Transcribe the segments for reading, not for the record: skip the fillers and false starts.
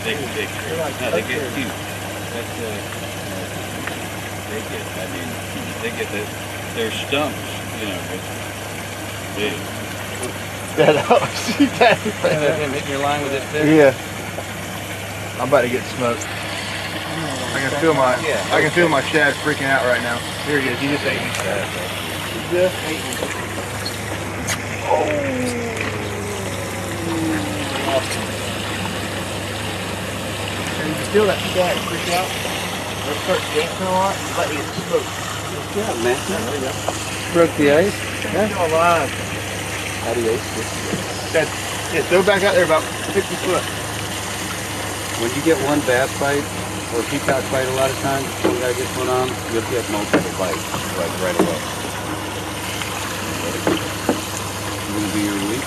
Big picture. No, they get cute. That's they get. I mean, they get their stumps. You know, big. That see that? Him hitting your line with this fish? Yeah. I'm about to get smoked. I can feel my shad freaking out right now. Here he is. He just ate me. He just ate me. Oh. And you can feel that shad freak out. They'll start dancing a lot. It's like it's smoked. Yeah, man. There you go. Broke the ice? Yeah. Still alive. How do you ice? Yeah, throw back out there about 50 foot. When you get one bass bite or a peacock bite, a lot of times, one guy gets one on, you'll get multiple bites, like right away. Will be your week?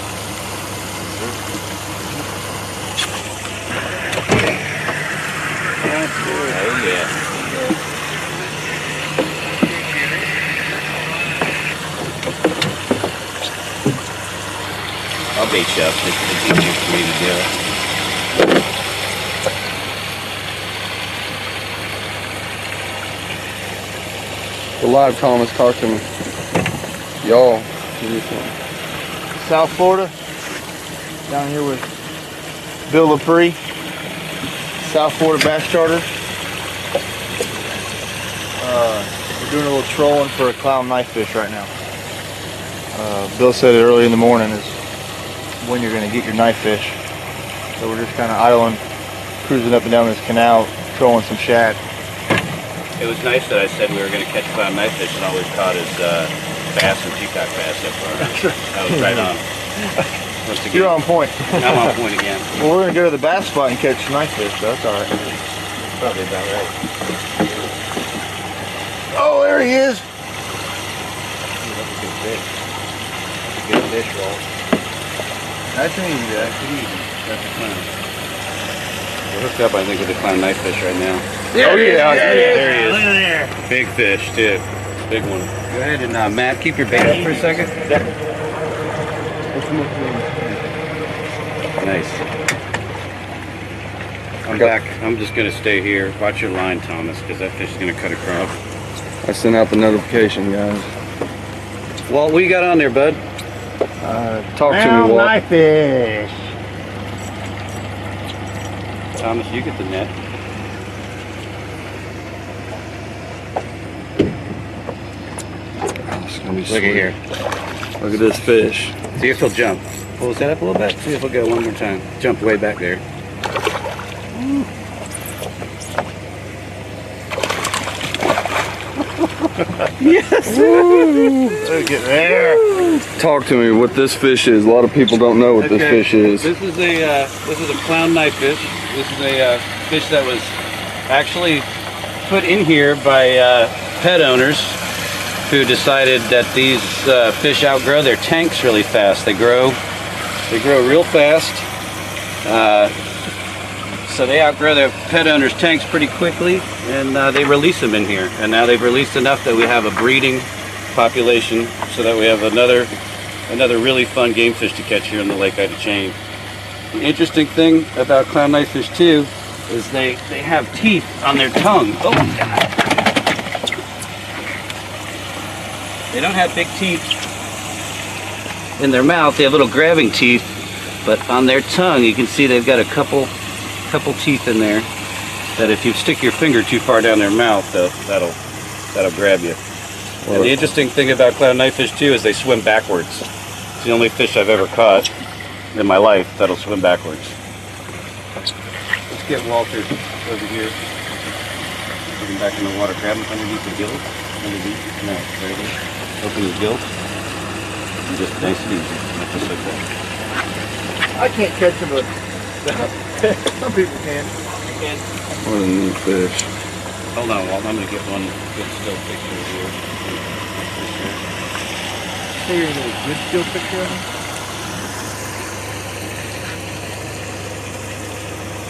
That's good. Oh yeah. I'll bait you up. It's easier for me to do it. A lot of Thomas talked to me. Y'all. South Florida, down here with Bill Lepre, South Florida Bass Charter. We're doing a little trolling for a clown knife fish right now. Bill said it early in the morning is when you're going to get your knife fish. So we're just kind of idling, cruising up and down this canal, trolling some shad. It was nice that I said we were going to catch clown knife fish, and all we've caught is bass and peacock bass so far. That was right on. Once again, You're on point. I'm on point again. Well, we're going to go to the bass spot and catch some knife fish, so that's alright. Probably about right. Oh, there he is! That's a good fish. That's a good fish roll. Nice and easy, That's easy. That's a clown. We're hooked up, I think, with the clown knife fish right now. Yeah, oh yeah, there he is. Look at there. Big fish too. Big one. Go ahead and Matt, keep your bait up for a second. Nice. I'm back. I'm just gonna stay here. Watch your line, Thomas, because that fish is gonna cut across. I sent out the notification, guys. Walt, what you got on there, bud? Talk to me, Walt. Knife fish. Thomas, you get the net. Look at here. Look at this fish. See if he'll jump. Pull his head up a little bit. See if he'll go one more time. Jump way back there. Yes! Look at there. Talk to me what this fish is. A lot of people don't know what this fish is. This is a clown knife fish. This is a fish that was actually put in here by pet owners who decided that these fish outgrow their tanks really fast. They grow real fast. So they outgrow their pet owners' tanks pretty quickly, and they release them in here. And now they've released enough that we have a breeding population, so that we have another really fun game fish to catch here in the Lake Ida chain. The interesting thing about clown knife fish too is they have teeth on their tongue. Oh God. They don't have big teeth in their mouth. They have little grabbing teeth, but on their tongue you can see they've got a couple teeth in there that if you stick your finger too far down their mouth, that'll grab you. And the interesting thing about clown knife fish too is they swim backwards. It's the only fish I've ever caught in my life that'll swim backwards. Let's get Walter over here. Put him back in the water. Grab him underneath the gills. Underneath. No, right here. Open his gills. And just nice and easy. Just like that. I can't catch him, but some people can. What a neat fish. Hold on, Walt. I'm going to get one good still picture here. So you're going to get a good still picture of him?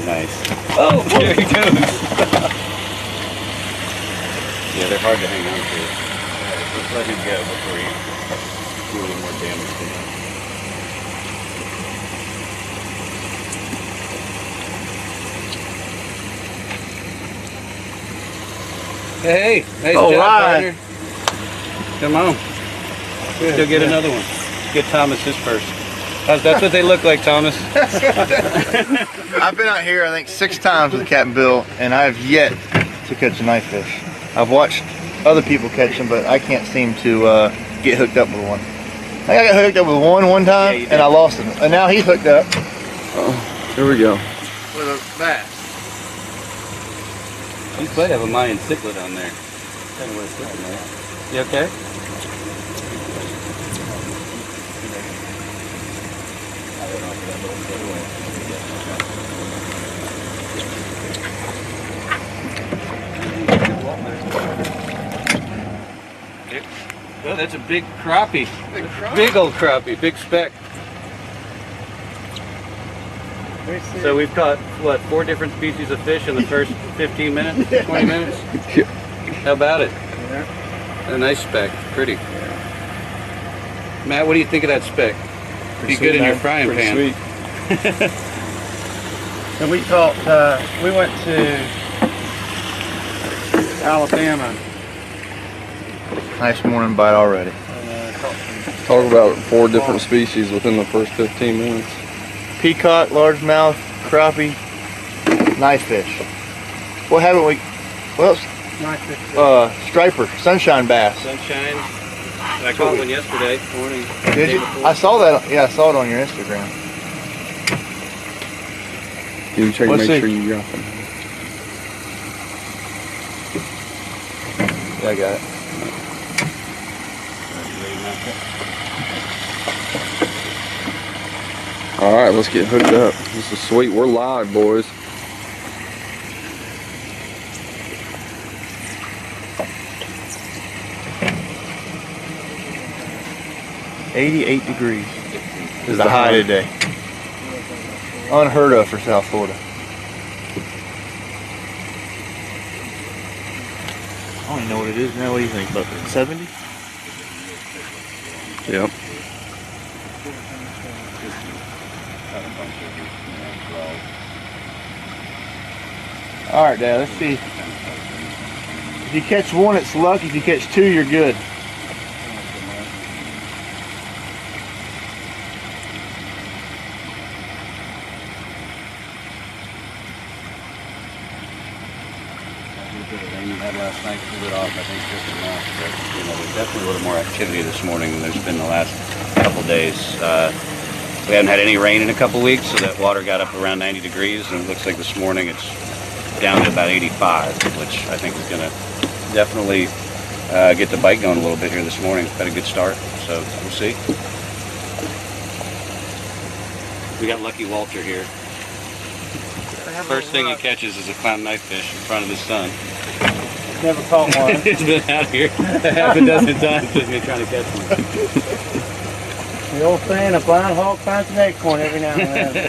Nice. Oh, there he goes. Yeah, they're hard to hang on to. Alright, let's let him go before he do any more damage to him. Hey, nice All job, right. partner. Come on. Go get another one. Get Thomas his first. That's what they look like, Thomas. I've been out here, I think, 6 times with Captain Bill, and I have yet to catch a knife fish. I've watched other people catch them, but I can't seem to get hooked up with one. I think I got hooked up with one time, Yeah, you did. and I lost him. And now he's hooked up Oh, here we go. with a bass. You might have a Mayan cichlid on there. Kind of what it's looking like. You okay? Oh, that's a big crappie. Big old crappie, big speck. So we've caught, what, 4 different species of fish in the first 15 minutes, 20 minutes? How about it? A nice speck, pretty. Matt, what do you think of that speck? Be good in your frying pan. Sweet. And we caught, we went to Alabama. Nice morning bite already. Talk about 4 different species within the first 15 minutes. Peacock, largemouth, crappie, knife fish. What haven't we? What else? Nice fish. Striper, sunshine bass. Sunshine. I caught one yesterday morning. Did you? I saw that. Yeah, I saw it on your Instagram. You check Let's make see. sure you got them. Yeah, I got it. All right, let's get hooked up. This is sweet. We're live, boys. $88 degrees is the high today. Unheard of for South Florida. I don't even know what it is now. What do you think? About 70? Yep. All right, Dad. Let's see. If you catch one, it's luck. If you catch 2, you're good. The rain we had last night cooled it off, I think, just enough. But, there's definitely a little more activity this morning than there's been the last couple days. We haven't had any rain in a couple weeks, so that water got up around 90 degrees, and it looks like this morning it's down to about 85, which I think is going to definitely get the bite going a little bit here this morning. Had a good start, so we'll see. We got Lucky Walter here. First thing he catches is a clown knife fish in front of his son. Never caught one. He's been out here half a dozen times just me trying to catch one. The old saying, a blind hog finds an acorn every now and then. You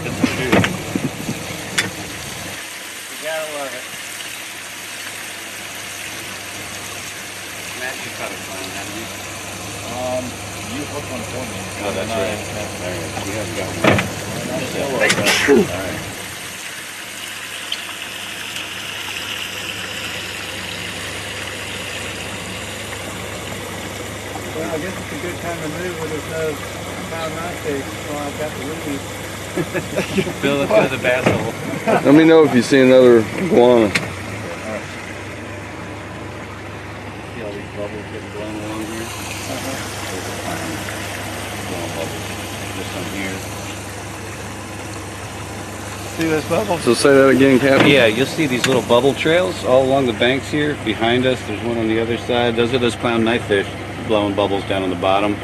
gotta love it. Matt, you caught a clown, haven't you? You hooked one for me. Oh, that's right. All right. You haven't got one. All right. Well, I guess it's a good time to move when there's no cloud knife fish. Well, I've got the rubies. Fill the bass hole. Let me know if you see another iguana. See all these bubbles getting blown along here? There's a clown blowing bubbles. Just on here. See those bubbles? So say that again, Captain. Yeah, you'll see these little bubble trails all along the banks here. Behind us, there's one on the other side. Those are those clown knife fish blowing bubbles down on the bottom.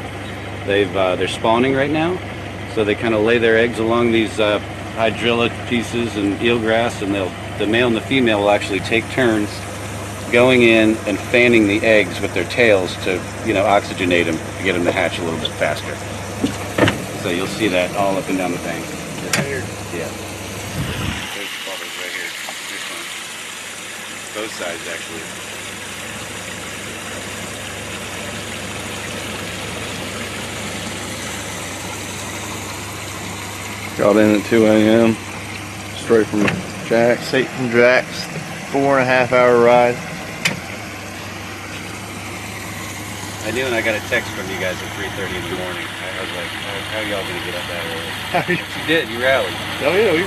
They're spawning right now, so they kind of lay their eggs along these hydrilla pieces and eelgrass, and the male and the female will actually take turns going in and fanning the eggs with their tails to oxygenate them to get them to hatch a little bit faster. So you'll see that all up and down the bank. Yeah. There's the bubbles right here. This one. Both sides actually. Got in at 2 a.m. straight from Jack's. Straight from Jack's. 4.5 hour ride. I knew, and I got a text from you guys at 3:30 in the morning. I was like, how are y'all gonna get up that early? You did. You rallied. Oh yeah,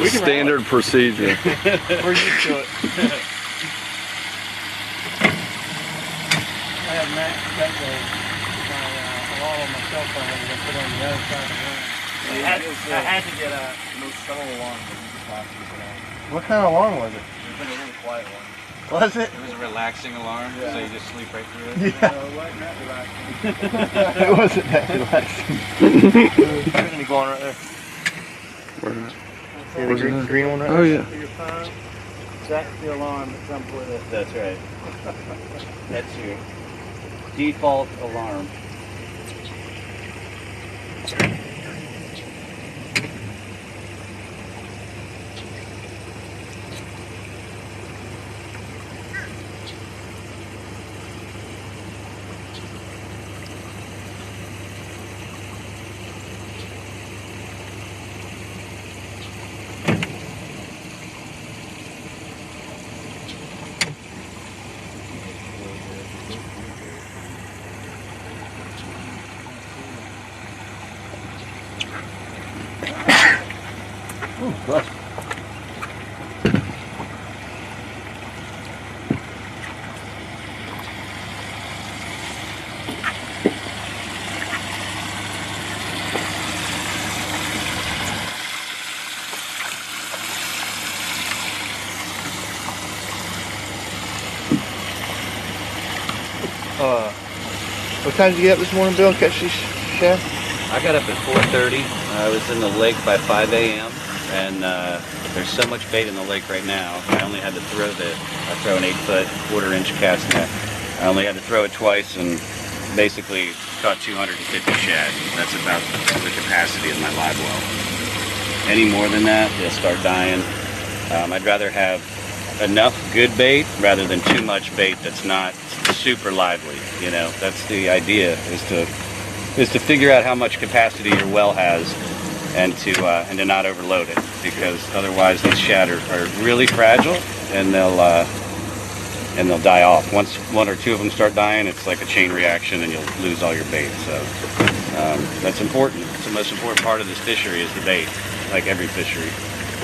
The standard procedure. we're used to it. I have Matt set my alarm on my cell phone and put it on the other side of the room. I had to get a no subtle alarm. What kind of alarm was it? It was a really quiet one. Was it? It was a relaxing alarm, so you just sleep right through it. Yeah. It wasn't that relaxing. It wasn't that relaxing. There's any going right there. See the green one right Oh there? yeah. Your phone, that's the alarm that comes with it. That's right. That's your default alarm. Ooh, gosh. What time did you get up this morning, Bill, and catch these shad? I got up at 4:30. I was in the lake by 5 a.m. and there's so much bait in the lake right now. I only had to throw I throw an 8-foot, quarter-inch cast net. I only had to throw it twice and basically caught 250 shad. That's about the capacity of my live well. Any more than that, they'll start dying. I'd rather have enough good bait rather than too much bait that's not super lively. You know, that's the idea, is to figure out how much capacity your well has and to not overload it, because otherwise these shad are really fragile and they'll die off. Once one or two of them start dying, it's like a chain reaction and you'll lose all your bait. So that's important. It's the most important part of this fishery is the bait, like every fishery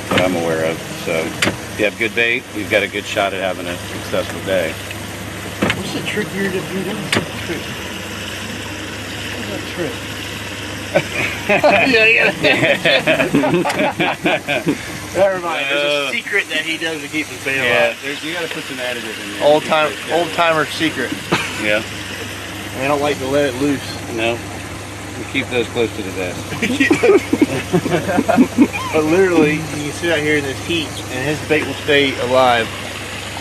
that I'm aware of. So if you have good bait, you've got a good shot at having a successful day. What's the trick you're doing? Trick. What's that trick? yeah. Never mind. There's a secret that he does to keep his bait alive. You got to put some additive in there. Old timer secret. Yeah. And I don't like to let it loose. No. We keep those close to the vest. But literally, you can sit out here in this heat, and his bait will stay alive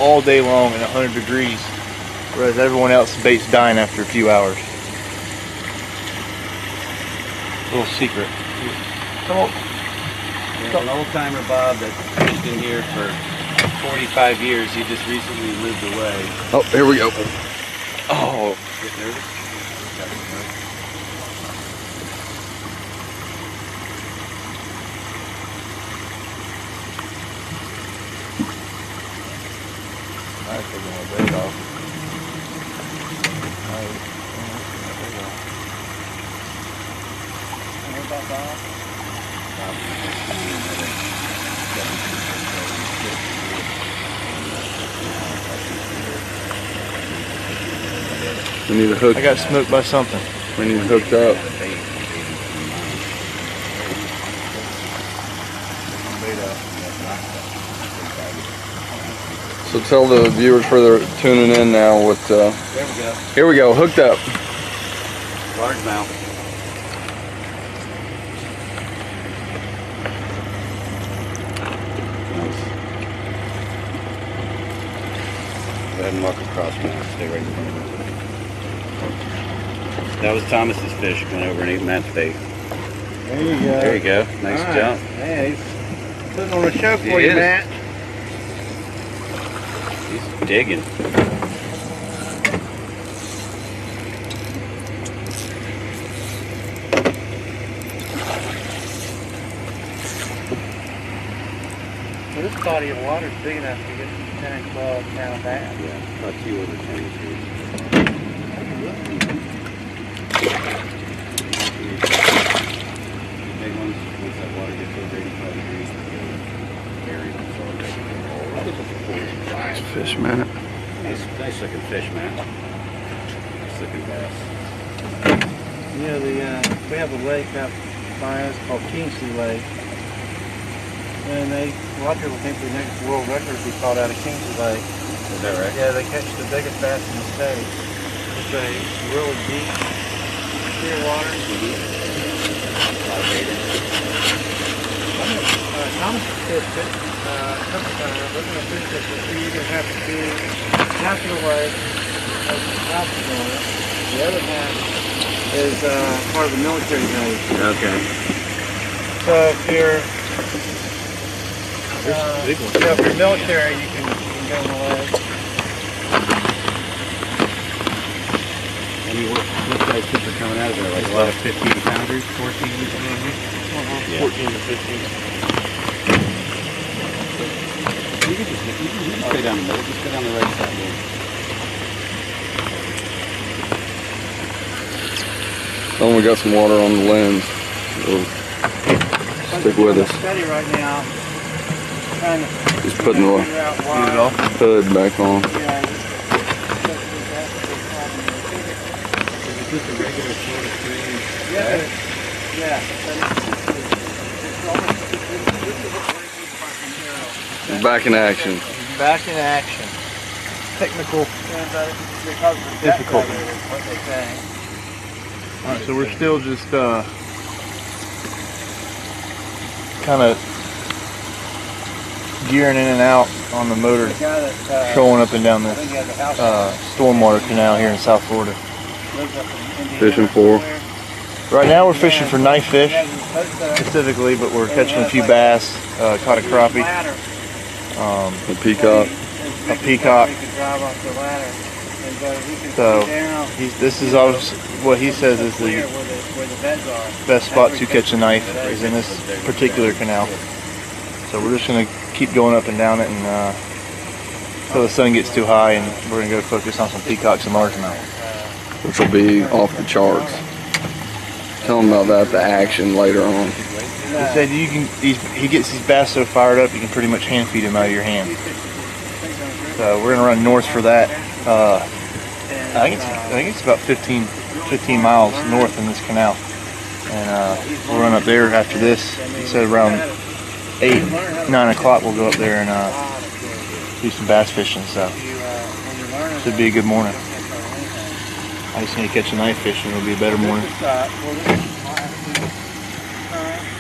all day long at 100 degrees, whereas everyone else's bait's dying after a few hours. Little secret. Come on. There's an old timer Bob that fished in here for 45 years. He just recently moved away. Oh, here we go. Oh, get nervous? I was taking my bait off. We need to hook. I got smoked by something. We need hooked up. So tell the viewers where they're tuning in now with. There we go. Here we go, hooked up. Largemouth. Nice. Go ahead and walk across now. Stay right in front of it. That was Thomas's fish going over and eating Matt's bait. There you go. There you go. Nice All right. jump. Hey, he's putting on a show for He you, is. Matt. He's digging. This body of water is big enough to get 10 and 12 pound bass. Yeah, about 2 over 10 inches. Big ones, once that water gets over 85 degrees, bury them. So It's fish, man. nice looking fish, man. Nice looking bass. You know, we have a lake out by us called Kingsley Lake. And a lot of people think the next world record will be caught out of Kingsley Lake. Is that right? Yeah, they catch the biggest bass in the state. It's a really deep, clear water. Thomas fished it a couple times. We're going to fish it, but we either have to do half of the lake, has half of it. The other half is part of the military base. Okay. So if you're Big one. if you're military, you can go in the lake. Any what size fish are coming out of there? Like a lot of 15 pounders, 14? 14 to 15. You can just go down the middle. Just go down the right side there. Oh, we got some water on the lens. It'll stick with us. Steady right now. Trying to Just putting the figure out why. hood back on. Yeah, Is it just a regular sort of stream? yeah, yeah. It's back in action. Back in action. Technical. Difficult. Difficult. What they say. Alright, so we're still just kind of gearing in and out on the motor, The guy that trolling up and down I this think he has a house stormwater canal here in South Florida. lives up in Indiana Fishing for? somewhere. Right now we're fishing for knife fish He has his boat set up. specifically, but we're catching a few bass, caught a crappie, Ladder. The Peacock. A peacock. He could drive off the ladder. And he can So, see down this is obviously what he says is clear the where the beds are. best spot to catch a knife is in this particular canal. So we're just going to keep going up and down it and until the sun gets too high, and we're going to go focus on some peacocks and largemouth. Which will be off the charts. Tell them about that, the action later on. He said he gets these bass so fired up you can pretty much hand feed them out of your hand. So we're gonna run north for that. I think it's about 15 miles north in this canal, and we'll run up there after this. He said around 8-9 o'clock we'll go up there and do some bass fishing. So should be a good morning. I just need to catch a knife fish and it'll be a better morning.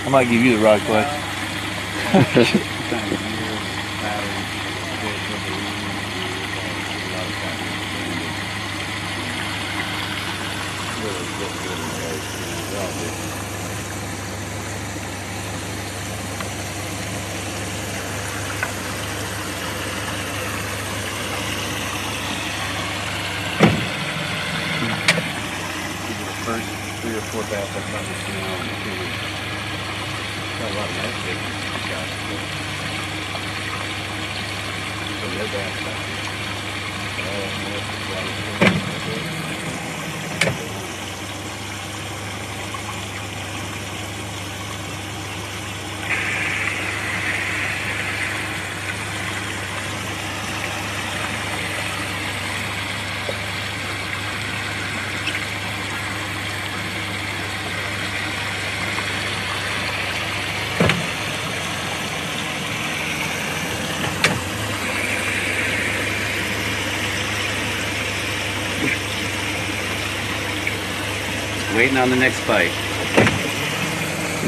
I might give you the rod, Clay. First 3 or 4 bass I've done this now in 2 weeks. Got a lot of nice fish. Some no bass back waiting on the next bite.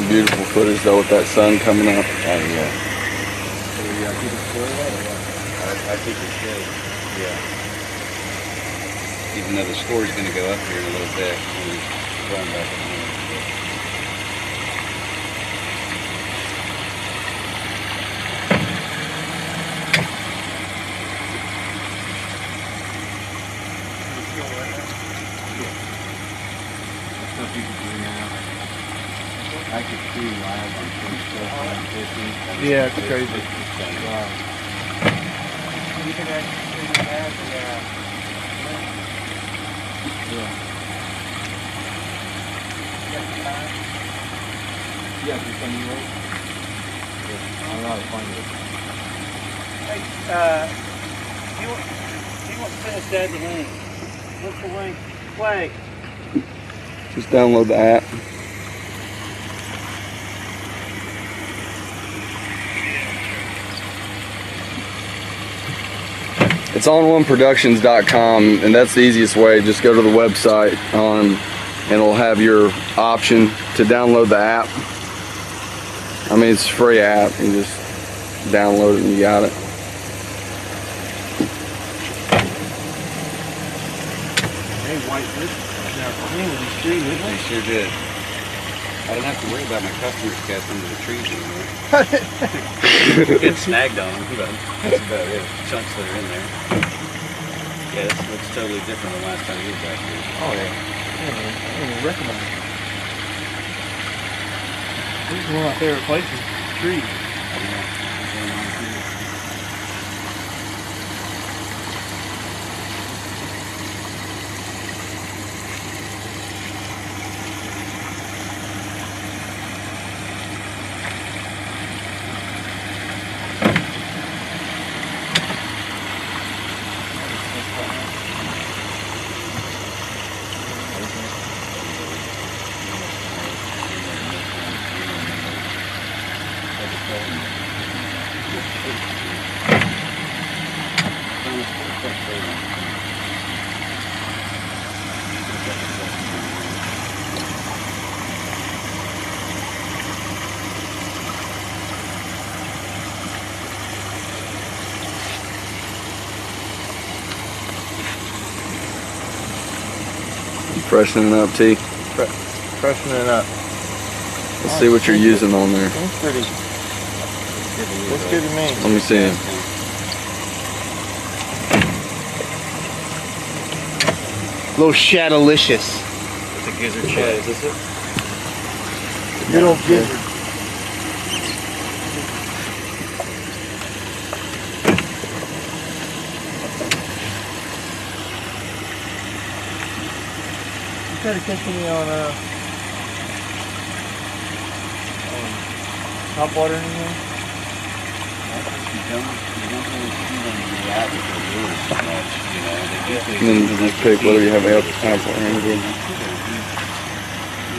Beautiful footage though with that sun coming up. Oh yeah. So we keep it square that or what? I think it should. Yeah. Even though the score is going to go up here in a little bit, we're going back at home. I could see live on Facebook, 150. Yeah, it's crazy. You can actually see the bass, Yeah, just send me one. I don't know how to find it. Hey, you want to finish that the link? What's the link? Play. Just download the app. It's on oneproductions.com, and that's the easiest way. Just go to the website, and it'll have your option to download the app. I mean, it's a free app. You just download it and you got it. Hey, White, this now clean with these trees, isn't They it? sure did. I don't have to worry about my customers catching into the trees anymore. Get snagged on them, but that's about it. Chunks that are in there. Yeah, this looks totally different than last time you were back here. Oh yeah. I don't even recognize it. This is one of my favorite places. Trees. Freshening it up, T. Freshening it up. Let's see what you're using on there. That's pretty. Looks good to me. Let me see it. Little shadowlicious. It's a gizzard shad, is this it? Good old gizzard. You try to catch me on hot water anymore? You don't really see them in the app with the lures so much, you know. They usually And then just pick whether you have apple or anything. you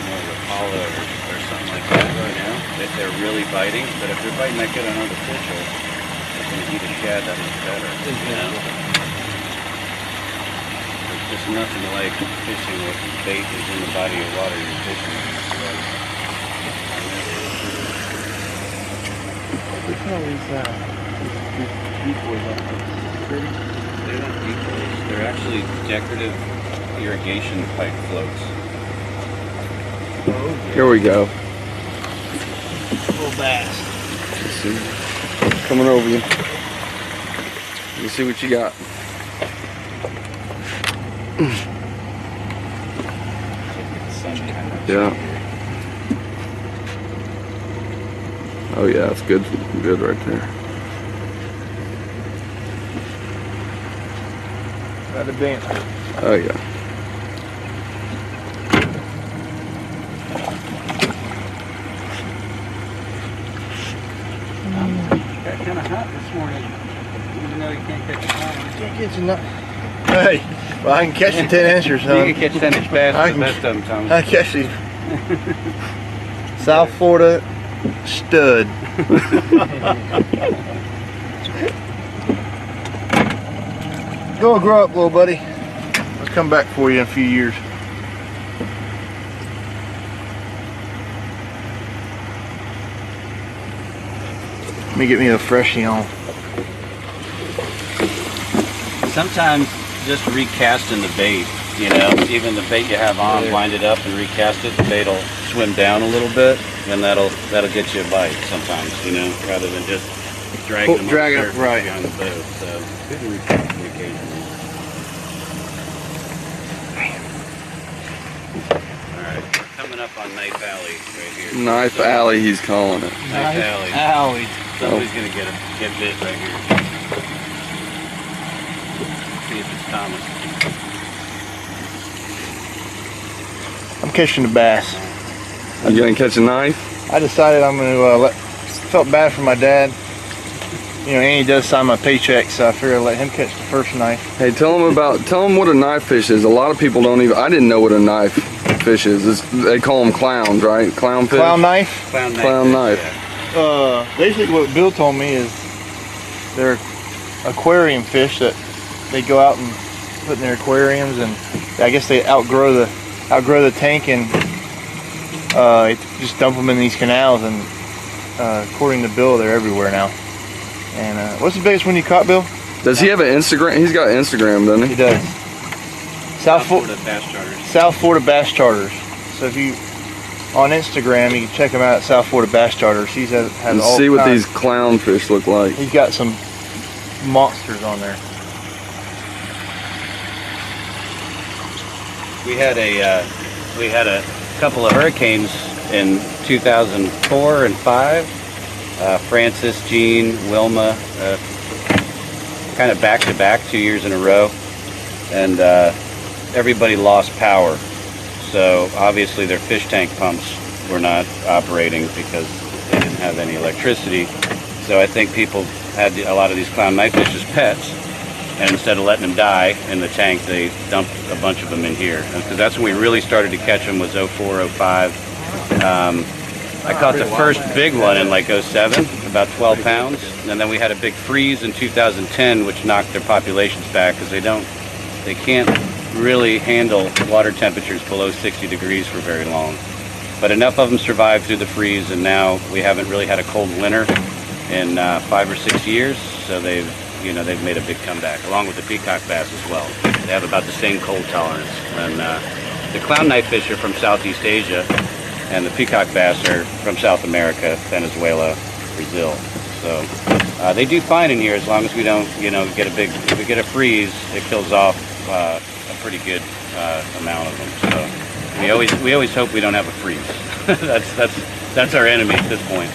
know, Rapala or something like that, you know, if they're really biting. But if they're biting that good on artificial, they're going to eat a shad that much better, you know. There's just nothing like fishing with bait is in the body of water you're fishing in. Look at all these decoys out there. Pretty. They're not decoys. They're actually decorative irrigation pipe floats. Oh, yeah. Here we go. Little bass. Let's see. Coming over you. Let's see what you got. Yeah. Oh yeah, it's good. Good right there. Got a bent. Oh yeah. Got kind of hot this morning, even though you can't catch a salmon. Can't catch a nut. Hey, well I can catch a 10 incher, son. You can catch 10-inch bass I the can- best of them, Tom. I catch these. South Florida stud. Go grow up, little buddy. I'll come back for you in a few years. Let me get me a freshie on. Sometimes just recasting the bait, you know, even the bait you have on, wind it up and recast it, the bait will swim down a little bit, and that'll get you a bite sometimes, you know, rather than just dragging them Drag it, on the surface right. behind the boat. So good to recast them occasionally. Alright, coming up on Knife Alley right here. Knife So, Alley, he's calling it. Knife Alley. Alley. Somebody's gonna get bit right here. See if it's Thomas. I'm catching the bass. You gonna catch a knife? I decided I'm going to felt bad for my dad. You know, Andy does sign my paycheck, so I figured I'd let him catch the first knife. Hey, tell them what a knife fish is. A lot of people don't even. I didn't know what a knife fish is. They call them clowns, right? Clown fish. Clown knife? Clown knife. Yeah. Basically what Bill told me is they're aquarium fish that they go out and put in their aquariums, and I guess they outgrow the tank, and just dump them in these canals, and according to Bill, they're everywhere now. And what's the biggest one you caught, Bill? Does he have an Instagram? He's got Instagram, doesn't He he? does. South Florida Bass Charters. South Florida Bass Charters. So if you on Instagram, you can check him out at South Florida Bass Charters. He's has And all see what kinds. these clown fish look like. He's got some monsters on there. We had a couple of hurricanes in 2004 and 5. Francis, Jean, Wilma, kind of back to back 2 years in a row, and everybody lost power. So obviously their fish tank pumps were not operating because they didn't have any electricity. So I think people had a lot of these clown knifefish as pets, and instead of letting them die in the tank, they dumped a bunch of them in here. Because that's when we really started to catch them, was 04, 05. I caught the first big one in like 07, about 12 pounds. And then we had a big freeze in 2010, which knocked their populations back because they can't really handle water temperatures below 60 degrees for very long. But enough of them survived through the freeze, and now we haven't really had a cold winter in 5 or 6 years. So they've made a big comeback, along with the peacock bass as well. They have about the same cold tolerance. And the clown knifefish are from Southeast Asia, and the peacock bass are from South America, Venezuela, Brazil. So they do fine in here as long as we don't, if we get a freeze, it kills off a pretty good amount of them. So we always hope we don't have a freeze. that's our enemy at this point.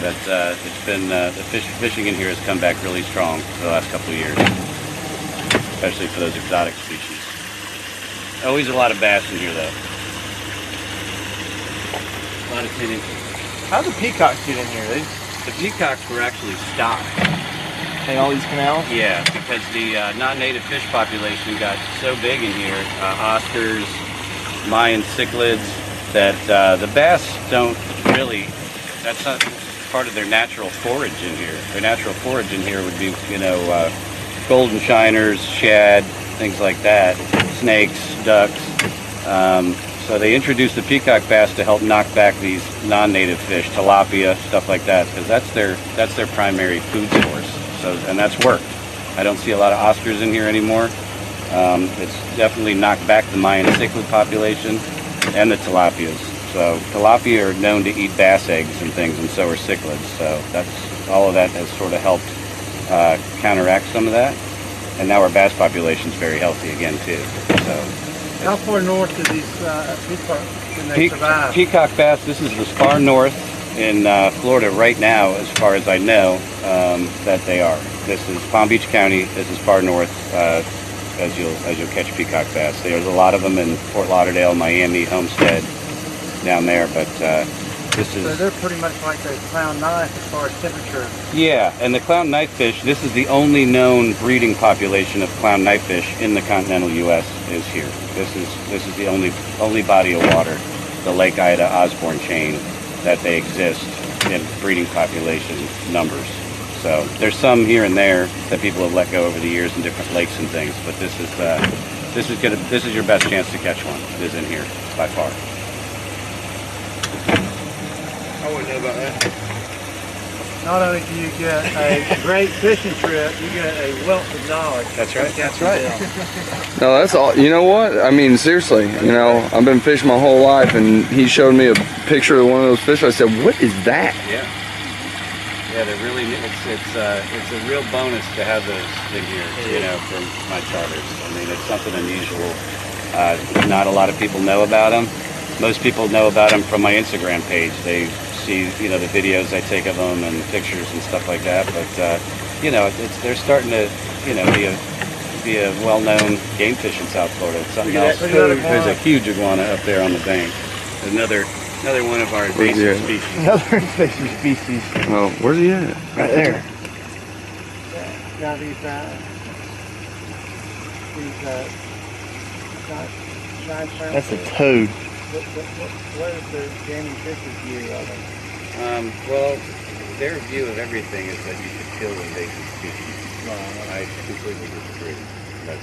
It's been the fishing in here has come back really strong for the last couple of years, especially for those exotic species. Always a lot of bass in here though. A lot of 10 inches. How'd the peacocks get in here? The peacocks were actually stopped. In all these canals? Yeah, because the non-native fish population got so big in here, Oscars, Mayan cichlids, that the bass don't really, that's not part of their natural forage in here. Their natural forage in here would be, golden shiners, shad, things like that, snakes, ducks. So they introduced the peacock bass to help knock back these non-native fish, tilapia, stuff like that, because that's their primary food source. So, and that's worked. I don't see a lot of Oscars in here anymore. It's definitely knocked back the Mayan cichlid population and the tilapias. So tilapia are known to eat bass eggs and things, and so are cichlids. So that's all of that has sort of helped counteract some of that. And now our bass population is very healthy again too. So. How far north do these peacocks can they survive? Peacock bass, this is as far north in Florida right now, as far as I know, that they are. This is Palm Beach County. This is far north as you'll catch peacock bass. There's a lot of them in Fort Lauderdale, Miami, Homestead, down there, but this is... So they're pretty much like the clown knife as far as temperature. Yeah, and the clown knifefish, this is the only known breeding population of clown knifefish in the continental U.S. is here. This is the only body of water, the Lake Ida Osborne chain, that they exist in breeding population numbers. So there's some here and there that people have let go over the years in different lakes and things, but this is your best chance to catch one. It is in here by far. I wouldn't know about that. Not only do you get a great fishing trip, you get a wealth of knowledge. That's right. That's right. No, that's all. You know what? I mean, seriously. I've been fishing my whole life, and he showed me a picture of one of those fish. I said, "What is that?" Yeah. Yeah, they're really. It's a real bonus to have those in here. For my charters. I mean, it's something unusual. Not a lot of people know about them. Most people know about them from my Instagram page. They see, the videos I take of them and pictures and stuff like that. But, they're starting to, be to be a well-known game fish in South Florida. It's something Look at else. that food. There's a huge iguana up there on the bank. Another one of our invasive species. Another invasive species. Oh, where's he at? Right there. Now these side shrimp. That's a toad. What is the gaming fish's view of them? Well, their view of everything is that you should kill invasive species. I completely disagree. But,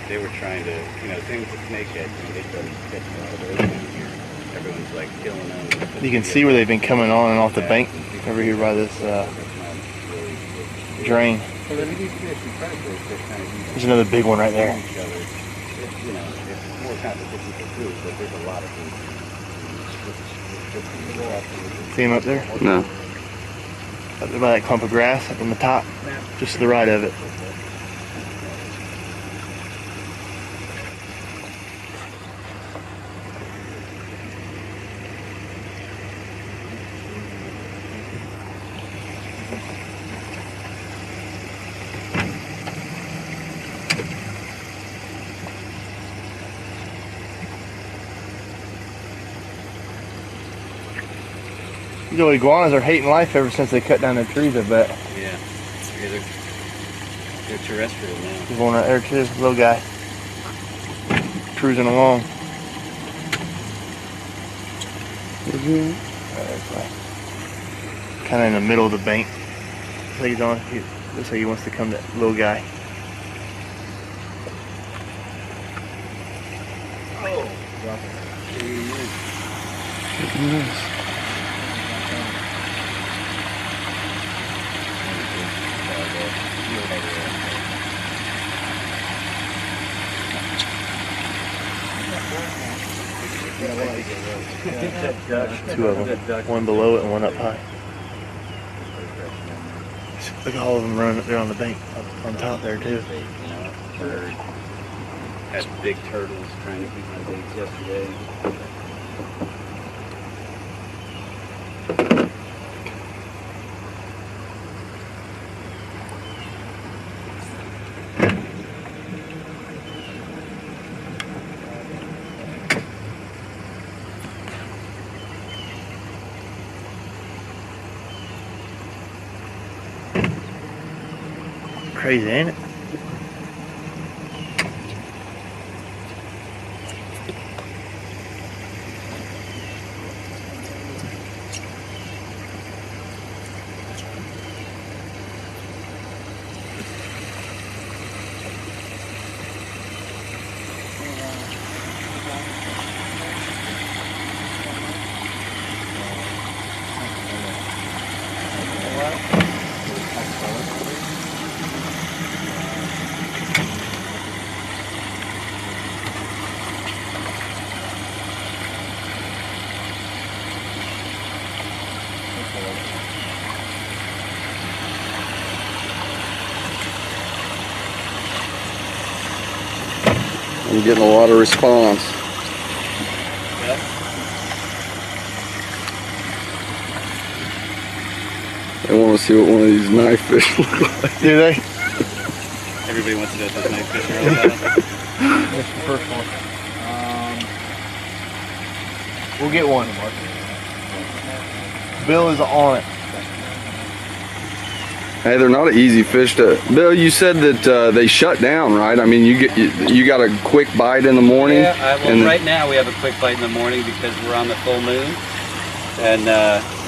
they were trying to, things with snakeheads, they started catching a lot of those down here. Everyone's like killing them. You can see where they've been coming on and off the bank over here by this drain. There's another big one right there. It's more competition for food, but there's a lot of food. See him up there? No. Up there by that clump of grass up on the top, just to the right of it. These old iguanas are hating life ever since they cut down their trees, I bet. Yeah, they're terrestrial now. There's one right there too, little guy. Cruising along. Kind of in the middle of the bank. Looks like looks like he wants to come to that little guy. Two of them, one below it and one up high. Look at all of them running up there on the bank, up on top there too. Bird. Had big turtles trying to beat my baits yesterday. Crazy, ain't it? I'm getting a lot of response. Yep. They want to see what one of these knife fish look like. Do they? Everybody wants to know what those knife fish are all about. That's the first one. We'll get one. Bill is on it. Hey, they're not an easy fish to. Bill, you said that they shut down, right? I mean, you got a quick bite in the morning. Yeah, right now we have a quick bite in the morning because we're on the full moon, and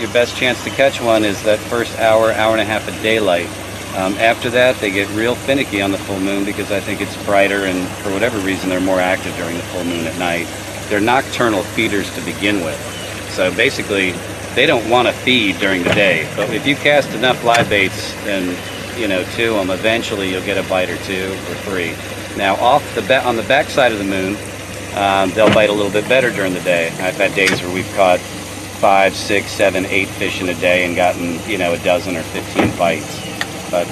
your best chance to catch one is that first hour and a half of daylight. After that, they get real finicky on the full moon because I think it's brighter, and for whatever reason, they're more active during the full moon at night. They're nocturnal feeders to begin with, so basically they don't want to feed during the day. But if you cast enough live baits and to them, eventually you'll get a bite or two or three. Now on the back side of the moon, they'll bite a little bit better during the day. I've had days where we've caught 5, 6, 7, 8 fish in a day and gotten a dozen or 15 bites. But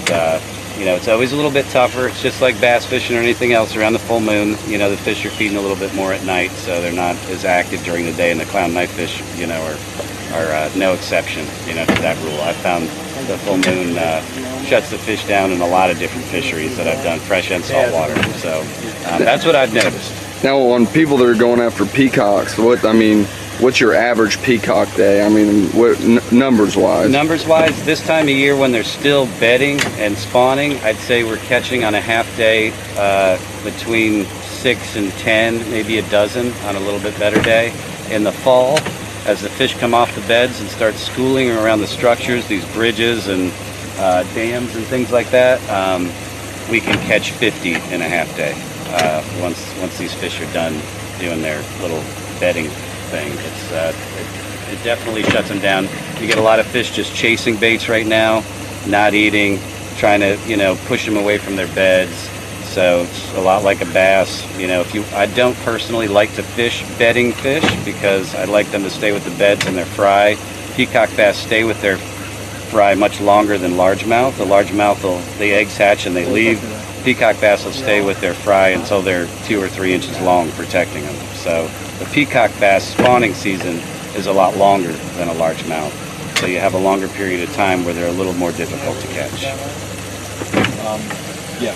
it's always a little bit tougher. It's just like bass fishing or anything else around the full moon. The fish are feeding a little bit more at night, so they're not as active during the day, and the clown knife fish are are no exception, to that rule. I found the full moon shuts the fish down in a lot of different fisheries that I've done, fresh and saltwater. So that's what I've noticed. Now, on people that are going after peacocks, what's your average peacock day? I mean, what numbers wise? Numbers wise, this time of year when they're still bedding and spawning, I'd say we're catching on a half day between 6 and 10, maybe a dozen on a little bit better day. In the fall, as the fish come off the beds and start schooling around the structures, these bridges and dams and things like that, we can catch 50 in a half day once these fish are done doing their little bedding thing. It definitely shuts them down. You get a lot of fish just chasing baits right now, not eating, trying to push them away from their beds. So it's a lot like a bass. I don't personally like to fish bedding fish because I like them to stay with the beds and their fry. Peacock bass stay with their fry much longer than largemouth. The largemouth the eggs hatch and they leave. Peacock bass will stay with their fry until they're 2 or 3 inches long, protecting them. So the peacock bass spawning season is a lot longer than a largemouth. So you have a longer period of time where they're a little more difficult to catch. Yeah.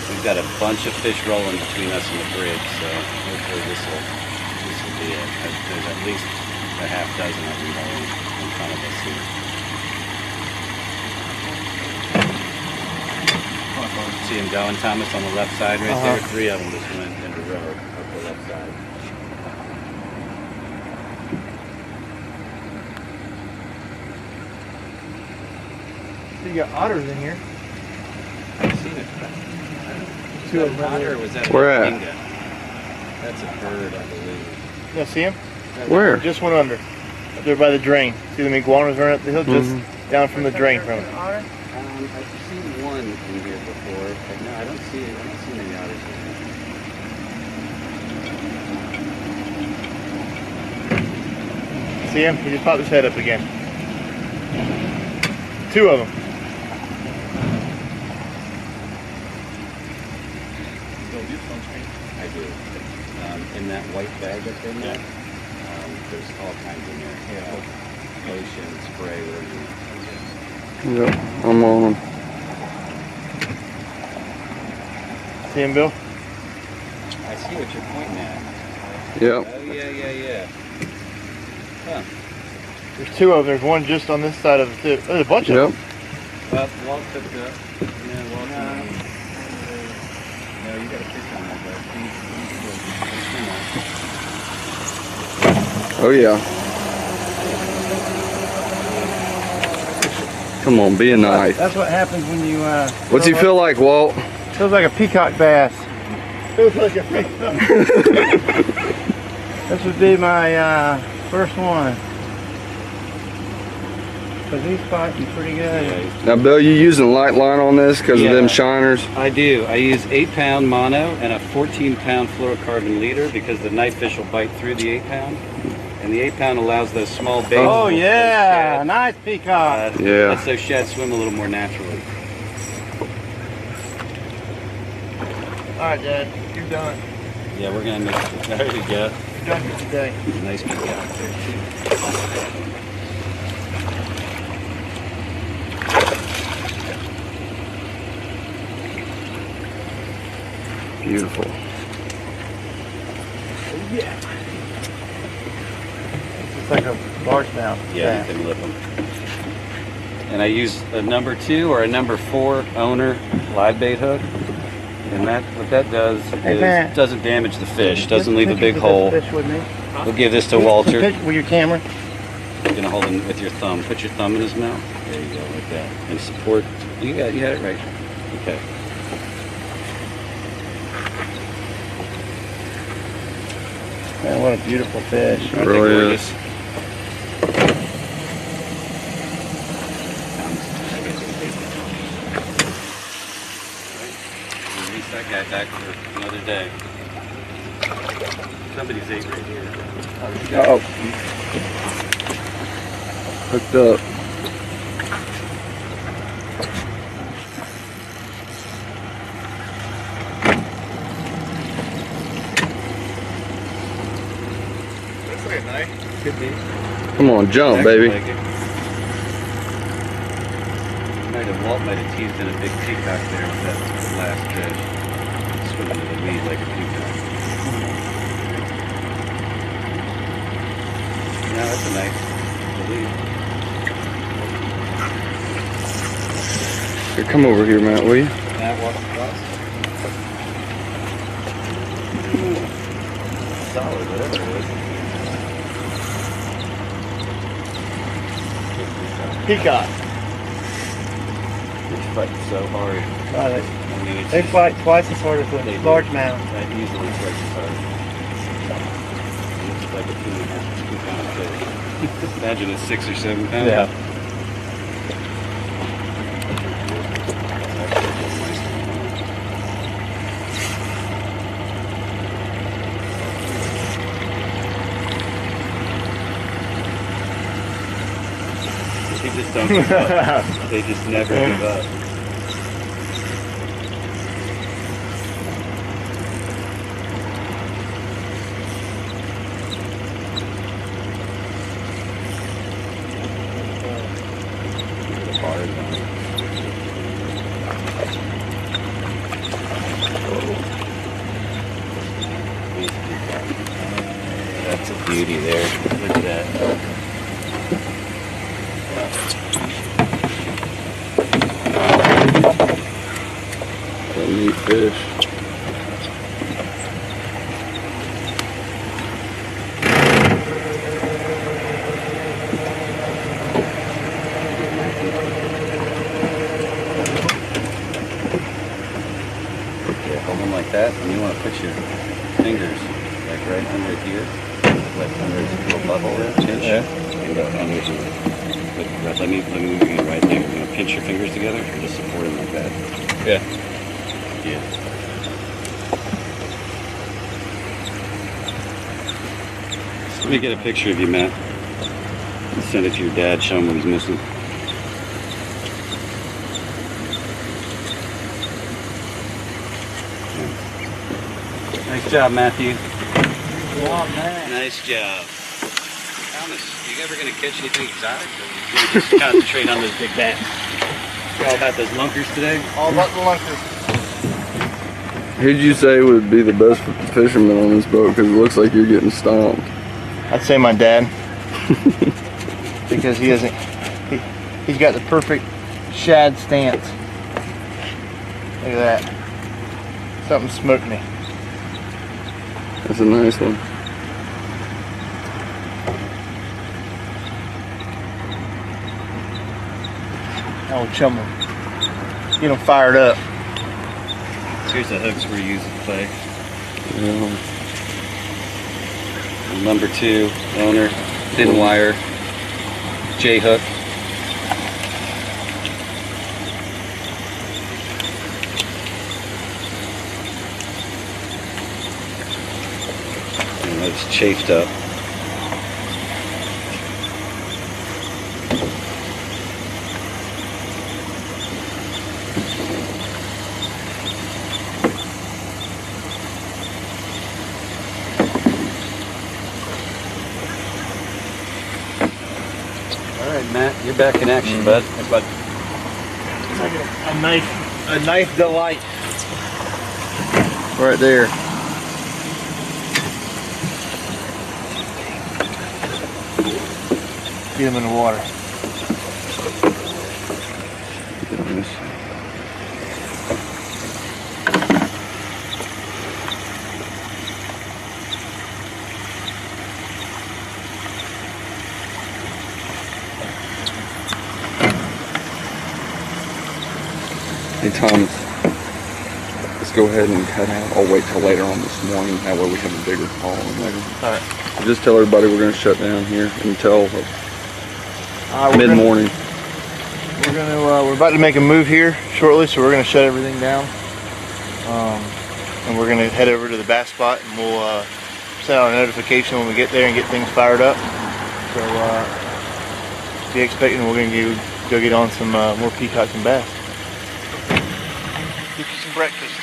We've got a bunch of fish rolling between us and the bridge, so hopefully this will be it. There's at least a half dozen of them rolling in front of us here. See him going, Thomas, on the left side right there? 3 of them just went in a row up the left side. You got otters in here. I've seen it. 2 of them. Otter, or was that Where at? Dingo? That's a bird, I believe. You see him? Where? Just went under. Up there by the drain. See the iguanas running up the hill? Just down from the drain from it. I've seen one in here before, but no, I don't see many otters in here. See him? He just popped his head up again. 2 of them. I do. In that white bag that's in there, there's all kinds in there. Lotion, spray, whatever you want. Yep, I'm on them. See him, Bill? I see what you're pointing at. Yep. Oh, yeah. Huh. There's 2 of them. There's one just on this side of the. There's a bunch of them. Well, Walt took the... Yeah, Walt. No, you got a fish on that, bud. Oh yeah. Come on, be a knife. That's what happens when you. What's he feel like, Walt? Feels like a peacock bass. Feels like a peacock. This would be my first one. Cause he's fighting pretty good. Yeah, Now, Bill, you using light line on this because of them shiners? I do. I use 8-pound mono and a 14-pound fluorocarbon leader because the knife fish will bite through the 8-pound. And the 8-pound allows those small baits. Oh yeah, nice peacock. Yeah. Lets those shad swim a little more naturally. Alright, Dad. You're done. Yeah, we're gonna make it. There you go. You're done for today. Nice peacock there too. Beautiful. Yeah. It's like a largemouth. Yeah, you can lip them. And I use a number 2 or a number 4 owner live bait hook. And what that does is doesn't damage the fish, doesn't leave a big hole. Fish with me. We'll give this to Walter. With your camera. You're gonna hold him with your thumb. Put your thumb in his mouth. There you go, like that. And support. You had it right. Okay. Man, what a beautiful fish. It really is. Release that guy back for another day. Somebody's ate right here. Uh-oh. Hooked up. Come on, jump, baby. Walt might have teased in a big peacock there with that last fish. Swimming in the weed like a peacock. Yeah, that's a nice belief. Here, come over here, Matt, will you? Matt, walk across. Solid, whatever it is. Peacock. It's fighting so hard. I mean, it's They fight twice as hard as a largemouth. that easily twice as hard. It's like a 2.5 fish. Imagine it's 6 or 7 pounds. Yeah. They just don't give up. They just never give up. That's a beauty there. Look at that. A neat fish. Yeah, hold them like that, and you want to put your fingers like right under here, like under his little butthole there, pinch, and go under here. Let me move you right there. You're gonna pinch your fingers together and just support him like that. Yeah. Yeah. Let me get a picture of you, Matt. And send it to your dad. Show him what he's missing. Nice job, Matthew. Nice job. Thomas, you ever gonna catch anything exotic? Or you gonna just concentrate on those big bass? All about those lunkers today? All about the lunkers. Who'd you say would be the best fisherman on this boat? Because it looks like you're getting stomped. I'd say my dad. Because he doesn't, he's got the perfect shad stance. Look at that. Something smoked me. That's a nice one. Oh, chum him. Get him fired up. Here's the hooks we're using to play. Yeah. Number 2, owner, thin wire, J hook. And it's chafed up. All right, Matt, you're back in action, bud. But a knife delight. Right there. Get him in the water. Hey Thomas, let's go ahead and cut out. I'll wait till later on this morning. That way we have a bigger haul later. Alright. Just tell everybody we're going to shut down here until mid-morning. We're about to make a move here shortly, so we're gonna shut everything down. And we're gonna head over to the bass spot, and we'll send out a notification when we get there and get things fired up. So be expecting we're gonna go get on some more peacocks and bass. Get you some breakfast.